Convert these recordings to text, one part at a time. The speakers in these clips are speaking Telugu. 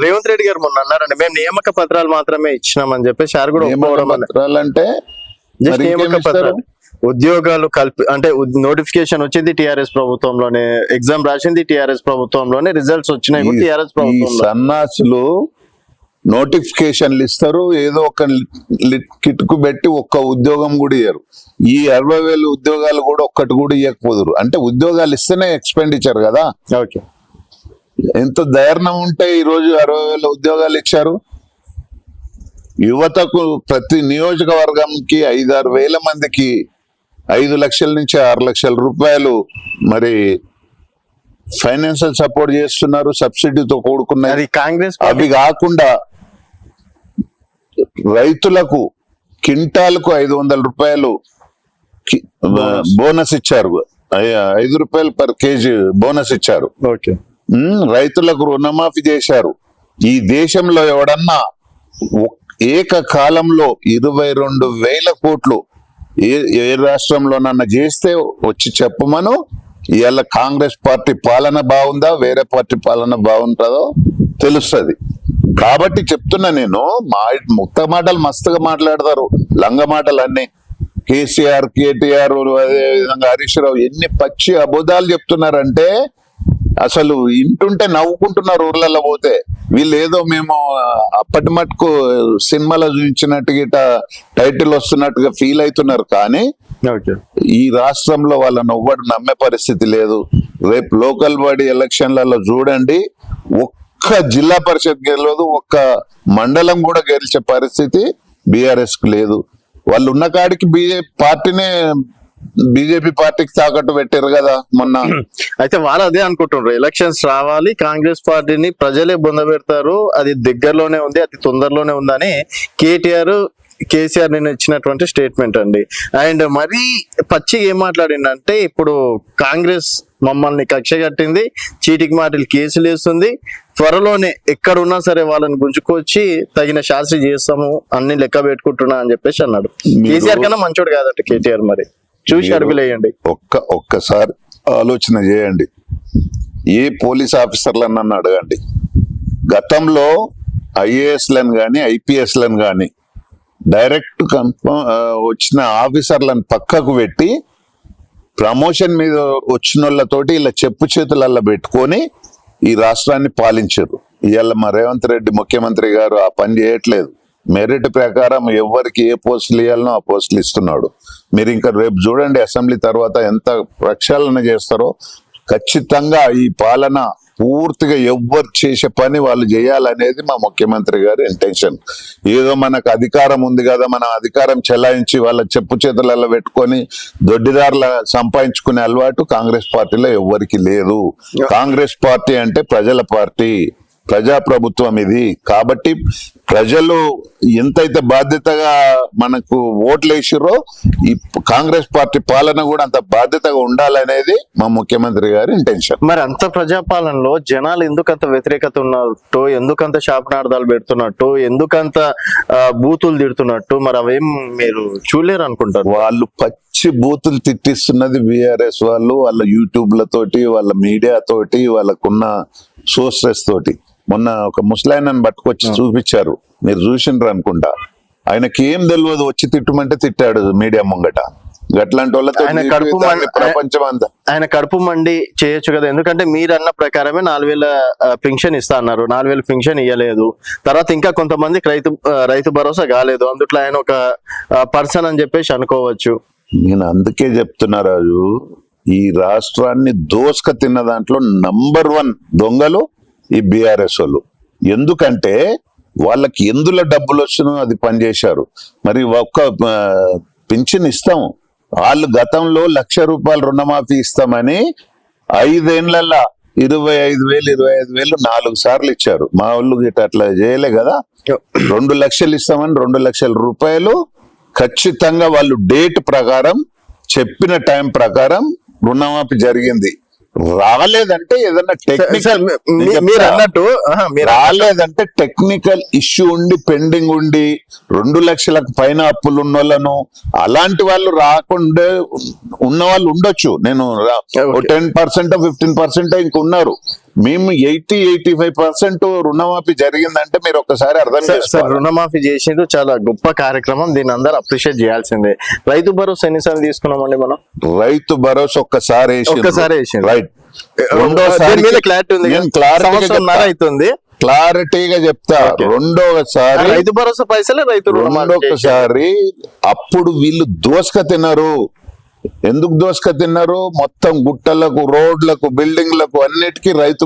రేవంత్ రెడ్డి గారు మొన్న అన్నారండి, మేము నియామక పత్రాలు మాత్రమే ఇచ్చినామని చెప్పేసి సార్ కూడా అంటే జస్ట్ నియామక పత్రాలు, ఉద్యోగాలు అంటే నోటిఫికేషన్ వచ్చింది టిఆర్ఎస్ ప్రభుత్వంలోనే, ఎగ్జామ్ రాసింది టిఆర్ఎస్ ప్రభుత్వంలోనే, రిజల్ట్స్ వచ్చినాయి కూడా టిఆర్ఎస్ ప్రభుత్వం. సన్నాసులు నోటిఫికేషన్లు ఇస్తారు, ఏదో ఒక కిట్కు పెట్టి ఒక్క ఉద్యోగం కూడా ఇయ్యరు. ఈ 60,000 ఉద్యోగాలు కూడా ఒక్కటి కూడా ఇవ్వకపోదురు. అంటే ఉద్యోగాలు ఇస్తేనే ఎక్స్పెండిచర్ కదా. ఓకే, ఎంత ధైర్యం ఉంటే ఈ రోజు 60,000 ఉద్యోగాలు ఇచ్చారు. యువతకు ప్రతి నియోజకవర్గంకి 5-6 వేల మందికి 5 లక్షల నుంచి 6 లక్షల రూపాయలు మరి ఫైనాన్షియల్ సపోర్ట్ చేస్తున్నారు, సబ్సిడీతో కూడుకున్నది. కాంగ్రెస్ అవి కాకుండా రైతులకు క్వింటాల్కు 500 రూపాయలు బోనస్ ఇచ్చారు, 5 రూపాయలు పర్ కేజీ బోనస్ ఇచ్చారు. ఓకే, రైతులకు రుణమాఫీ చేశారు. ఈ దేశంలో ఎవడన్నా ఏకకాలంలో 22,000 కోట్లు ఏ రాష్ట్రంలోనన్నా చేస్తే వచ్చి చెప్పమను. ఇవాళ కాంగ్రెస్ పార్టీ పాలన బాగుందా, వేరే పార్టీ పాలన బాగుంటుందో తెలుస్తుంది. కాబట్టి చెప్తున్నా నేను, ముక్త మాటలు మస్తుగా మాట్లాడతారు, లంగ మాటలు అన్ని. కేసీఆర్, కేటీఆర్, అదే విధంగా హరీష్ రావు ఎన్ని పచ్చి అబద్ధాలు చెప్తున్నారంటే అసలు ఇంటుంటే నవ్వుకుంటున్నారు. ఊర్లలో పోతే వీళ్ళు ఏదో మేము అప్పటి మటుకు సినిమాలో చూపించినట్టుగా టైటిల్ వస్తున్నట్టుగా ఫీల్ అవుతున్నారు. కానీ ఈ రాష్ట్రంలో వాళ్ళని ఎవ్వడు నమ్మే పరిస్థితి లేదు. రేపు లోకల్ బాడీ ఎలక్షన్లలో చూడండి, ఒక్క జిల్లా పరిషత్ గెలవదు, ఒక్క మండలం కూడా గెలిచే పరిస్థితి బీఆర్ఎస్ కు లేదు. వాళ్ళు ఉన్న కాడికి బీజేపీ పార్టీకి తాకట్టు పెట్టారు కదా మొన్న. అయితే వాళ్ళు అదే అనుకుంటున్నారు, ఎలక్షన్స్ రావాలి, కాంగ్రెస్ పార్టీని ప్రజలే బొందబెడతారు, అది దగ్గరలోనే ఉంది, అది తొందరలోనే ఉందని కేసీఆర్ నిన్న ఇచ్చినటువంటి స్టేట్మెంట్ అండి. అండ్ మరీ పచ్చి ఏం మాట్లాడిందంటే, ఇప్పుడు కాంగ్రెస్ మమ్మల్ని కక్ష కట్టింది, చీటికి మాటలు కేసులు వేస్తుంది, త్వరలోనే ఎక్కడున్నా సరే వాళ్ళని గుంజుకొచ్చి తగిన శాస్త్రి చేస్తాము అన్ని లెక్క పెట్టుకుంటున్నా అని చెప్పేసి అన్నాడు. కేసీఆర్ కన్నా మంచోడు కాదంట కేటీఆర్, మరి చూసి అడుగులేయండి. ఒక్కసారి ఆలోచన చేయండి. ఏ పోలీస్ ఆఫీసర్లను అడగండి, గతంలో ఐఏఎస్లను కానీ ఐపీఎస్లను కానీ డైరెక్ట్ వచ్చిన ఆఫీసర్లను పక్కకు పెట్టి ప్రమోషన్ మీద వచ్చిన వాళ్ళతోటి ఇలా చెప్పు చేతులల్లో పెట్టుకొని ఈ రాష్ట్రాన్ని పాలించారు. ఇవాళ మా రేవంత్ రెడ్డి ముఖ్యమంత్రి గారు ఆ పని చేయట్లేదు. మెరిట్ ప్రకారం ఎవరికి ఏ పోస్టులు ఇవ్వాలనో ఆ పోస్టులు ఇస్తున్నాడు. మీరు ఇంకా రేపు చూడండి, అసెంబ్లీ తర్వాత ఎంత ప్రక్షాళన చేస్తారో. ఖచ్చితంగా ఈ పాలన పూర్తిగా ఎవ్వరు చేసే పని వాళ్ళు చేయాలనేది మా ముఖ్యమంత్రి గారి ఇంటెన్షన్. ఏదో మనకు అధికారం ఉంది కదా, మనం అధికారం చెలాయించి వాళ్ళ చెప్పు చేతులలో పెట్టుకొని దొడ్డిదారుల సంపాదించుకునే అలవాటు కాంగ్రెస్ పార్టీలో ఎవ్వరికి లేదు. కాంగ్రెస్ పార్టీ అంటే ప్రజల పార్టీ, ప్రజాప్రభుత్వం ఇది. కాబట్టి ప్రజలు ఎంతైతే బాధ్యతగా మనకు ఓట్లు వేసిరో ఈ కాంగ్రెస్ పార్టీ పాలన కూడా అంత బాధ్యతగా ఉండాలనేది మా ముఖ్యమంత్రి గారి ఇంటెన్షన్. మరి అంత ప్రజాపాలనలో జనాలు ఎందుకంత వ్యతిరేకత ఉన్నట్టు, ఎందుకంత శాపనార్థాలు పెడుతున్నట్టు, ఎందుకంత బూతులు తిడుతున్నట్టు, మరి అవేం మీరు చూడలేరు అనుకుంటారు? వాళ్ళు పచ్చి బూతులు తిట్టిస్తున్నది బీఆర్ఎస్ వాళ్ళు, వాళ్ళ యూట్యూబ్లతోటి, వాళ్ళ మీడియా తోటి, వాళ్ళకున్న సోర్సెస్ తోటి. మొన్న ఒక ముస్లాయనని పట్టుకొచ్చి చూపించారు, మీరు చూసిండ్రు అనుకుంటా. ఆయనకి ఏం తెలియదు, వచ్చి తిట్టమంటే తిట్టాడు మీడియా ముంగట. అట్లాంటి వాళ్ళతో ప్రపంచం అంతా ఆయన కడుపు మండి చేయొచ్చు కదా. ఎందుకంటే మీరు అన్న ప్రకారమే 4,000 పెన్షన్ ఇస్తా అన్నారు, 4,000 పెన్షన్ ఇవ్వలేదు. తర్వాత ఇంకా కొంతమందికి రైతు భరోసా కాలేదు, అందుట్లో ఆయన ఒక పర్సన్ అని చెప్పేసి అనుకోవచ్చు. నేను అందుకే చెప్తున్నా రాజు, ఈ రాష్ట్రాన్ని దోసుక తిన్న దాంట్లో నంబర్ 1 దొంగలు ఈ బీఆర్ఎస్ వాళ్ళు. ఎందుకంటే వాళ్ళకి ఎందులో డబ్బులు వచ్చినో అది పనిచేశారు. మరి ఒక్క పింఛన్ ఇస్తాం, వాళ్ళు గతంలో 1,00,000 రూపాయలు రుణమాఫీ ఇస్తామని 5 ఏళ్లలో 25,000 4 సార్లు ఇచ్చారు. మా వాళ్ళు గిట్ట అట్లా చేయలే కదా. 2 లక్షలు ఇస్తామని 2 లక్షల రూపాయలు ఖచ్చితంగా వాళ్ళు డేట్ ప్రకారం చెప్పిన టైం ప్రకారం రుణమాఫీ జరిగింది. రాలేదంటే ఏదన్నా టెక్నిక్ సార్ మీరు అన్నట్టు మీరు రాలేదంటే టెక్నికల్ ఇష్యూ ఉండి పెండింగ్ ఉండి 2 లక్షలకు పైన అప్పులు ఉన్న వాళ్ళను అలాంటి వాళ్ళు రాకుండా ఉన్న వాళ్ళు ఉండొచ్చు. నేను 10% 15% ఇంకున్నారు. మేము 80-85% రుణమాఫీ జరిగిందంటే మీరు ఒక్కసారి అర్థం సార్ చేసుకోవాలి. రుణమాఫీ చేసిండ్రు, చాలా గొప్ప కార్యక్రమం, దీన్ని అందరూ అప్రిషియేట్ చేయాల్సిందే. రైతు భరోసా ఎన్నిసార్లు తీసుకున్నామండి మనం? రైతు భరోసా ఒక్కసారి వేసిండ్రు. రైట్. దీని మీద క్లారిటీ ఉంది, నేను క్లారిటీగా సంవత్సరంన్నర అవుతుంది. క్లారిటీగా చెప్తా. రెండోసారి రైతు భరోసా పైసలే రైతు రుణమాఫీ చేసిండ్రు. రెండొకసారి అప్పుడు వీళ్ళు దోసుక తిన్నారు. ఎందుకు దోసుక తిన్నారు? మొత్తం గుట్టలకు, రోడ్లకు, బిల్డింగ్లకు అన్నిటికీ రైతు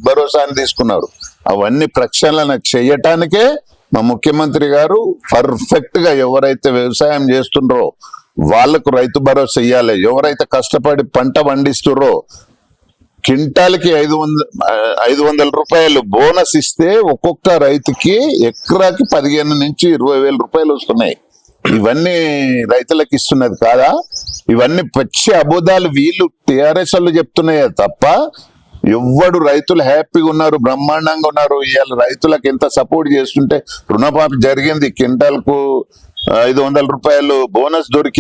భరోసాని తీసుకున్నారు. అవన్నీ ప్రక్షాళన చేయటానికే మా ముఖ్యమంత్రి గారు పర్ఫెక్ట్ గా ఎవరైతే వ్యవసాయం చేస్తుండ్రో వాళ్లకు రైతు భరోసా ఇవ్వాలి. ఎవరైతే కష్టపడి పంట పండిస్తుర్రో క్వింటాల్కి 500 రూపాయలు బోనస్ ఇస్తే ఒక్కొక్క రైతుకి ఎకరాకి 15 నుంచి 20 వేల రూపాయలు వస్తున్నాయి. ఇవన్నీ రైతులకు ఇస్తున్నది కాదా? ఇవన్నీ పచ్చి అబద్ధాలు వీళ్ళు టిఆర్ఎస్ వాళ్ళు చెప్తున్నాయే తప్ప ఎవ్వడు రైతులు హ్యాపీగా ఉన్నారు, బ్రహ్మాండంగా ఉన్నారు. ఇవాళ రైతులకు ఎంత సపోర్ట్ చేస్తుంటే రుణమాఫీ జరిగింది. క్వింటాల్కు 500 రూపాయలు బోనస్ దొరికి